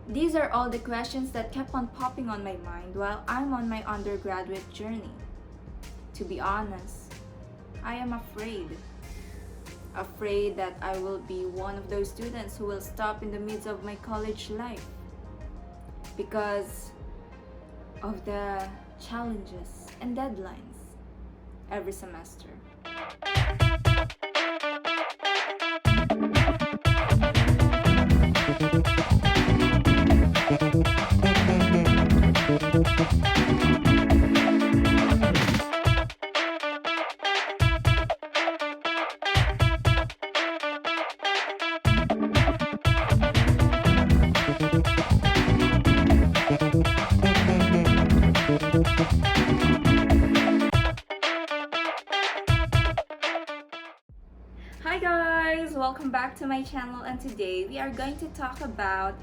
These are all the questions that kept on popping on my mind while I'm on my undergraduate journey. To be honest, I am afraid. Afraid that I will be one of those students who will stop in the midst of my college life because of the challenges and deadlines every semester. Hi guys! Welcome back to my channel, and today we are going to talk about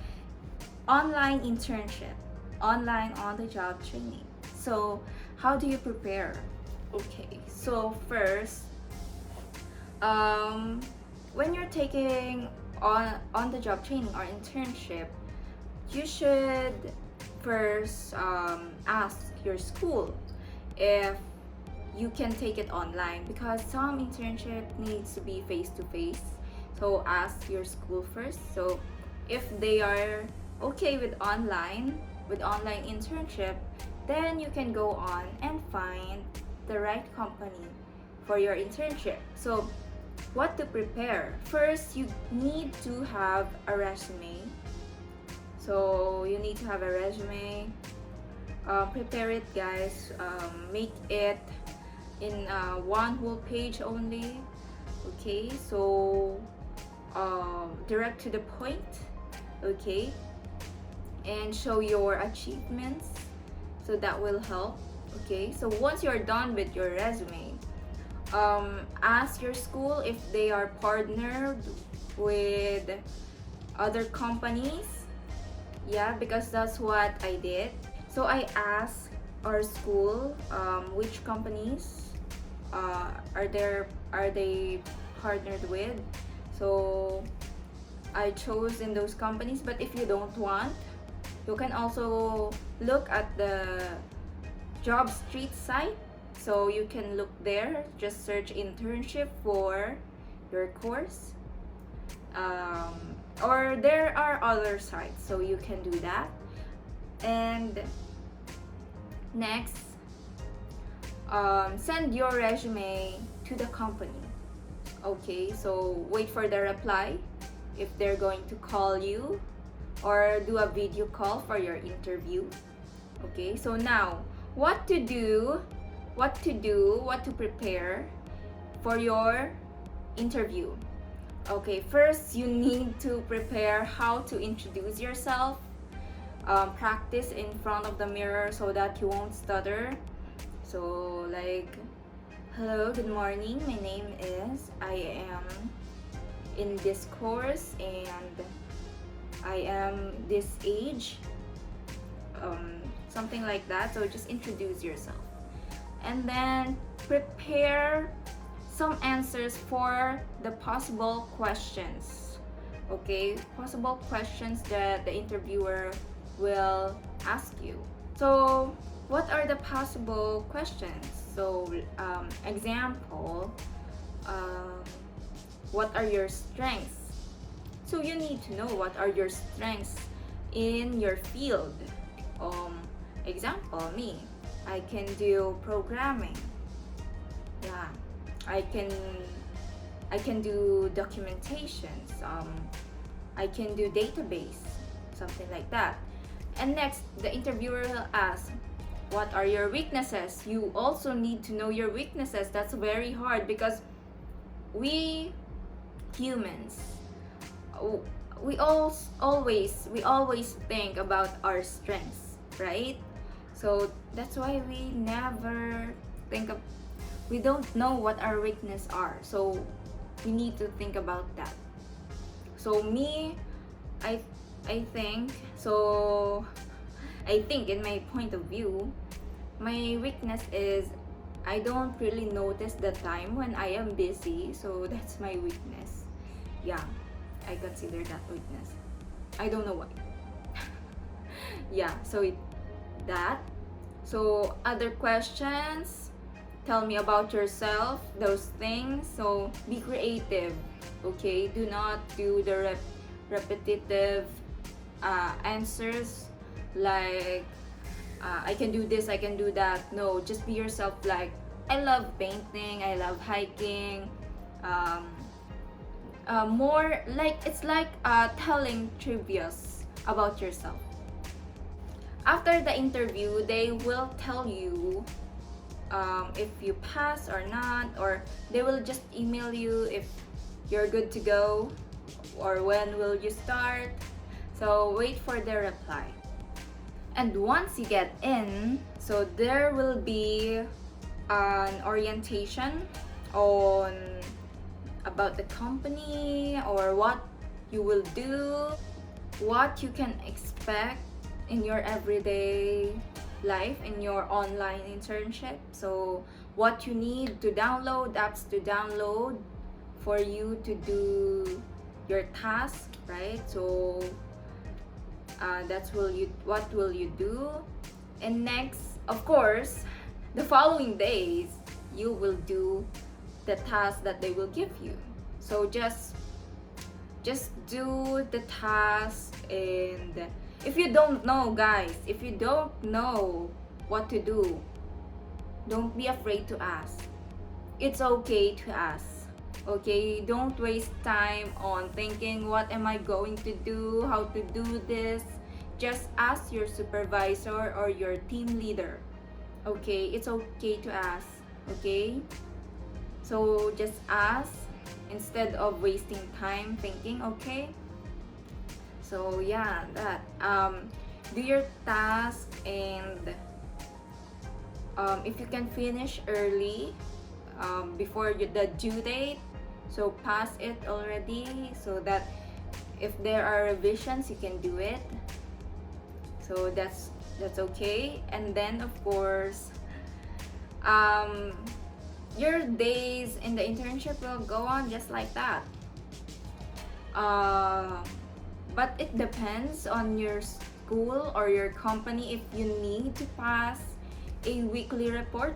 online internship, online on-the-job training. So, how do you prepare? Okay, so first, when you're taking on-the-job training or internship, you should first ask your school if you can take it online, because some internship needs to be face-to-face. So ask your school first. So if they are okay with online internship, then you can go on and find the right company for your internship. So what to prepare? First, you need to have a resume. So you need to have a resume. Prepare it, guys. Make it in one whole page only. Okay, so direct to the point. Okay, and show your achievements, so that will help. Okay, so once you're done with your resume, ask your school if they are partnered with other companies. Yeah, because that's what I did. So I asked our school which companies are they partnered with. So I chose in those companies. But if you don't want, you can also look at the job street site. So you can look there, just search internship for your course, or there are other sites, so you can do that. And next, send your resume to the company. Okay, so wait for the reply if they're going to call you, or do a video call for your interview. Okay, so now what to prepare for your interview. Okay, first you need to prepare how to introduce yourself. Practice in front of the mirror so that you won't stutter. So like, hello, good morning, my name is, I am in this course and I am this age, something like that. So just introduce yourself, and then prepare some answers for the possible questions. Okay, possible questions that the interviewer will ask you. So what are the possible questions? So example, what are your strengths? So you need to know what are your strengths in your field. Example, me, I can do programming. Yeah, I can do documentations. I can do database, something like that. And next, the interviewer will ask, what are your weaknesses? You also need to know your weaknesses. That's very hard because we humans, we always think about our strengths, right? So that's why we never we don't know what our weaknesses are. So we need to think about that. So me, I think so. I think in my point of view, my weakness is I don't really notice the time when I am busy. So that's my weakness. Yeah, I consider that weakness. I don't know why. Yeah, so that. So other questions, tell me about yourself, those things. So be creative, okay? Do not do the repetitive answers like I can do this, I can do that. No, just be yourself. Like, I love painting, I love hiking. um, More like it's like telling trivias about yourself. After the interview, they will tell you if you pass or not, or they will just email you if you're good to go or when will you start. So wait for their reply. And once you get in, so there will be an orientation on about the company or what you will do, what you can expect in your everyday life in your online internship. So what you need to download, apps to download for you to do your task, right? So that's what will you do. And next, of course, the following days you will do the task that they will give you. So just do the task. And if you don't know, guys, if you don't know what to do, don't be afraid to ask. It's okay to ask. Okay, don't waste time on thinking what am I going to do, how to do this. Just ask your supervisor or your team leader. Okay, it's okay to ask. Okay, so just ask instead of wasting time thinking. Okay, so yeah, that do your task. And if you can finish early before the due date, so pass it already, so that if there are revisions you can do it. So that's okay. And then of course your days in the internship will go on just like that. But it depends on your school or your company if you need to pass a weekly report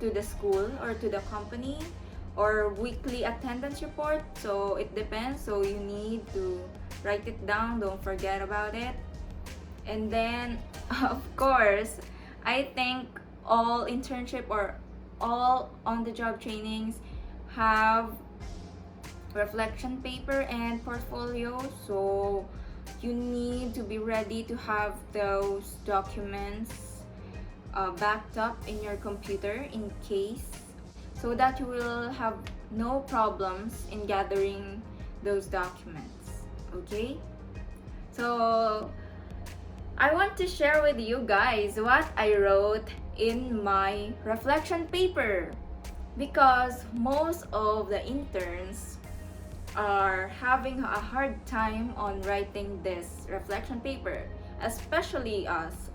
to the school or to the company, or weekly attendance report. So it depends. So you need to write it down, don't forget about it. And then of course, I think all internship or all on-the-job trainings have reflection paper and portfolio. So you need to be ready to have those documents backed up in your computer in case, so that you will have no problems in gathering those documents. Okay, so I want to share with you guys what I wrote in my reflection paper, because most of the interns are having a hard time on writing this reflection paper, especially us.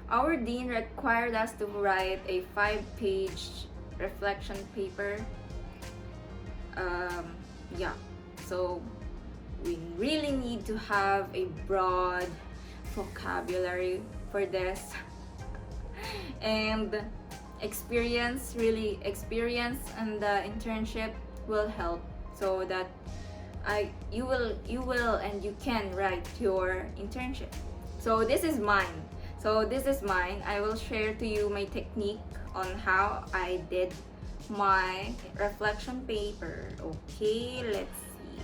Our dean required us to write a 5-page reflection paper. Yeah, so we really need to have a broad vocabulary for this. And experience in the internship will help, so that you will and you can write your internship. So this is mine. I will share to you my technique on how I did my reflection paper. Okay, let's see.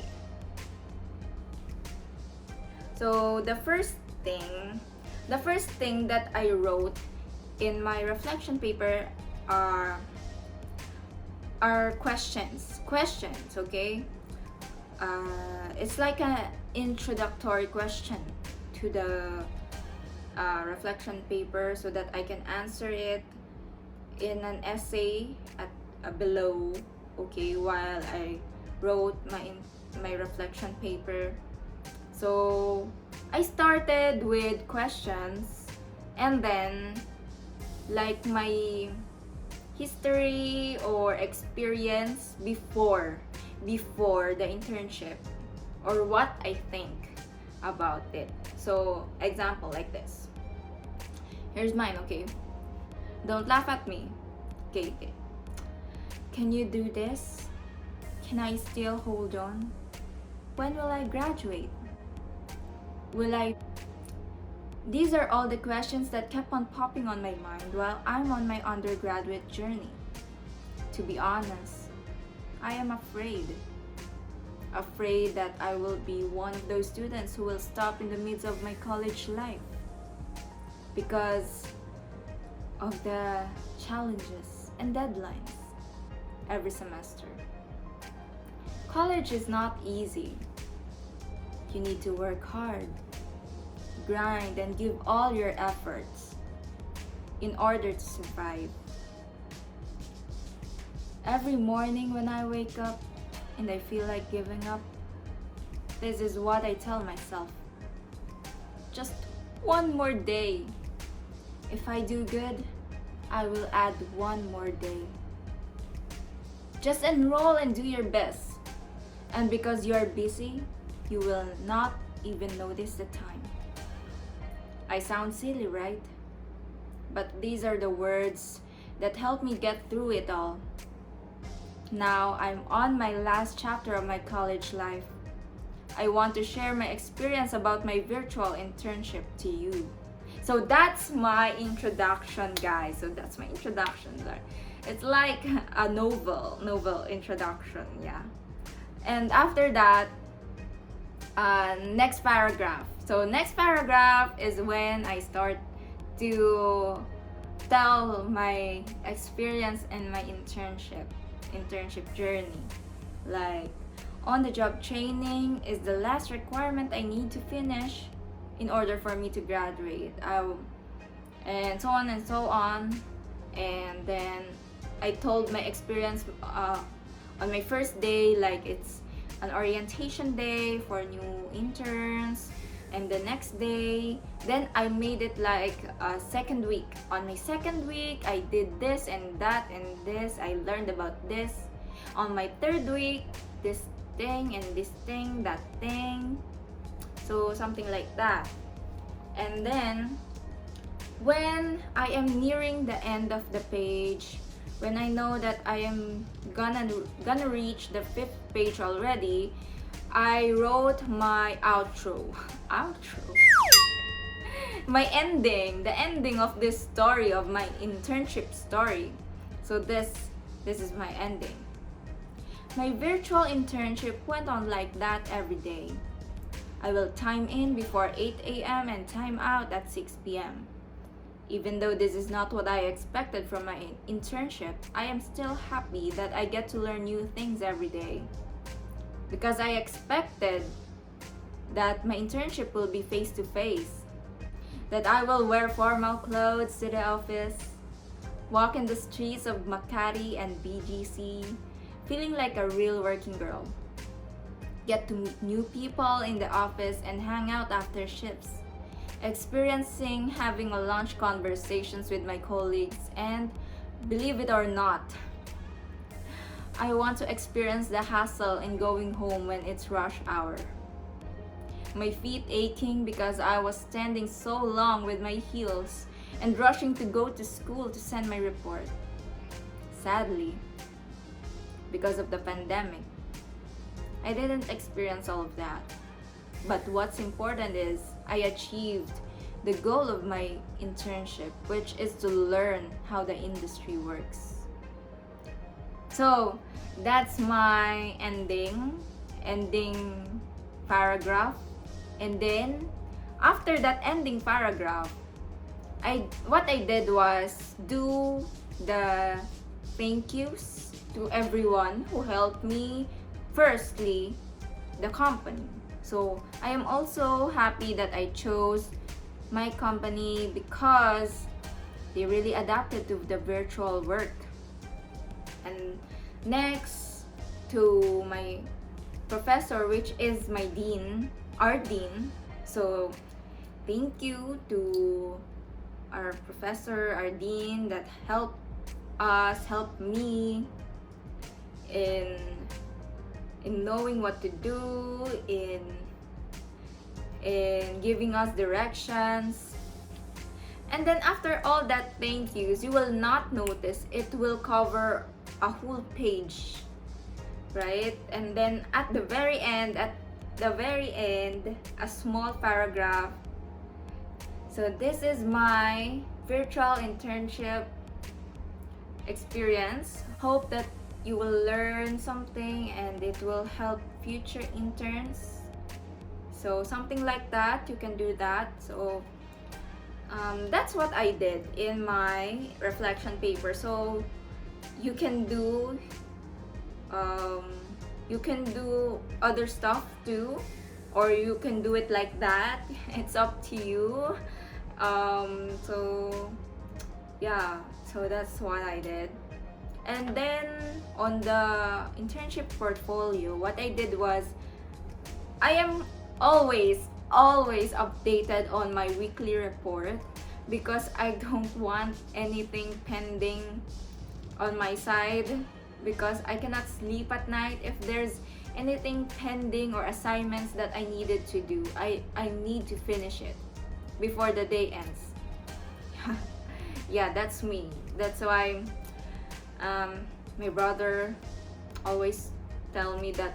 So the first thing that I wrote in my reflection paper are questions. Okay, it's like an introductory question to the reflection paper, so that I can answer it in an essay at below. Okay, while I wrote my reflection paper. So I started with questions, and then like my history or experience before the internship, or what I think about it. So, example like this. Here's mine, okay? Don't laugh at me. Okay, okay. Can you do this? Can I still hold on? When will I graduate? Will I... These are all the questions that kept on popping on my mind while I'm on my undergraduate journey. To be honest, I am afraid. Afraid that I will be one of those students who will stop in the midst of my college life because of the challenges and deadlines every semester. College is not easy. You need to work hard, grind, and give all your efforts in order to survive. Every morning when I wake up and I feel like giving up, this is what I tell myself. Just one more day. If I do good, I will add one more day. Just enroll and do your best. And because you are busy, you will not even notice the time. I sound silly, right? But these are the words that help me get through it all. Now I'm on my last chapter of my college life. I want to share my experience about my virtual internship to you. So that's my introduction, guys. It's like a novel introduction, yeah. And after that, next paragraph. So next paragraph is when I start to tell my experience in my internship journey. Like, on-the-job training is the last requirement I need to finish in order for me to graduate. And so on and so on. And then I told my experience on my first day, like it's an orientation day for new interns. And the next day, then I made it like a second week. On my second week, I did this and that and this. I learned about this. On my third week, this thing and this thing, that thing. So something like that. And then, when I am nearing the end of the page, when I know that I am gonna reach the 5th page already, I wrote my outro. My ending, the ending of this story, of my internship story. So this is my ending. My virtual internship went on like that every day. I will time in before 8 a.m. and time out at 6 p.m. Even though this is not what I expected from my internship, I am still happy that I get to learn new things every day. Because I expected that my internship will be face-to-face, that I will wear formal clothes to the office, walk in the streets of Makati and BGC, feeling like a real working girl, get to meet new people in the office and hang out after shifts, experiencing having a lunch conversations with my colleagues, and believe it or not, I want to experience the hassle in going home when it's rush hour. My feet aching because I was standing so long with my heels and rushing to go to school to send my report. Sadly, because of the pandemic, I didn't experience all of that. But what's important is I achieved the goal of my internship, which is to learn how the industry works. So that's my ending paragraph. And then after that ending paragraph, what I did was do the thank yous to everyone who helped me. Firstly, the company. So I am also happy that I chose my company because they really adapted to the virtual work. And next, to my professor, which is my dean, our dean. So thank you to our professor, our dean, that helped me in knowing what to do, in in giving us directions. And then after all that thank yous, you will not notice it will cover a whole page, right? And then at the very end, a small paragraph. So this is my virtual internship experience. Hope that you will learn something and it will help future interns. So something like that, you can do that. So that's what I did in my reflection paper. So you can do other stuff too, or you can do it like that. It's up to you. So yeah, so that's what I did. And then on the internship portfolio, what I did was I am always updated on my weekly report because I don't want anything pending on my side, because I cannot sleep at night if there's anything pending or assignments that I needed to do. I need to finish it before the day ends. Yeah, that's me. That's why my brother always tell me that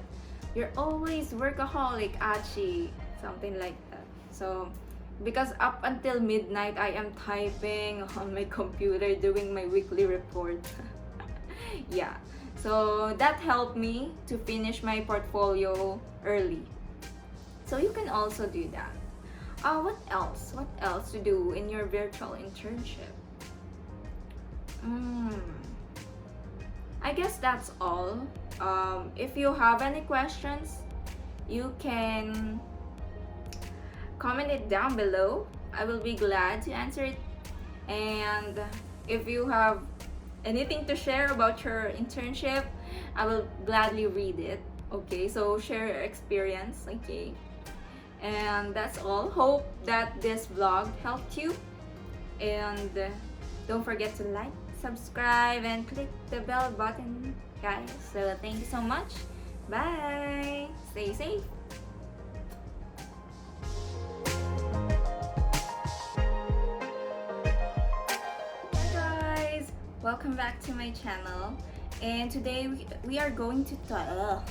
you're always workaholic, Achi, something like that. So because up until midnight I am typing on my computer doing my weekly report. Yeah, so that helped me to finish my portfolio early. So you can also do that. What else to do in your virtual internship? I guess that's all. If you have any questions, you can comment it down below. I will be glad to answer it. And if you have anything to share about your internship, I will gladly read it. Okay, so share your experience. Okay, and that's all. Hope that this vlog helped you, and don't forget to like, subscribe, and click the bell button, guys. So thank you so much. Bye. Stay safe. Hi guys, welcome back to my channel. And today we are going to talk. Oh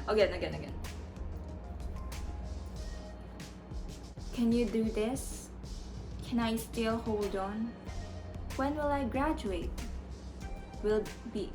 my god. Again. Can you do this? Can I still hold on? When will I graduate? Will be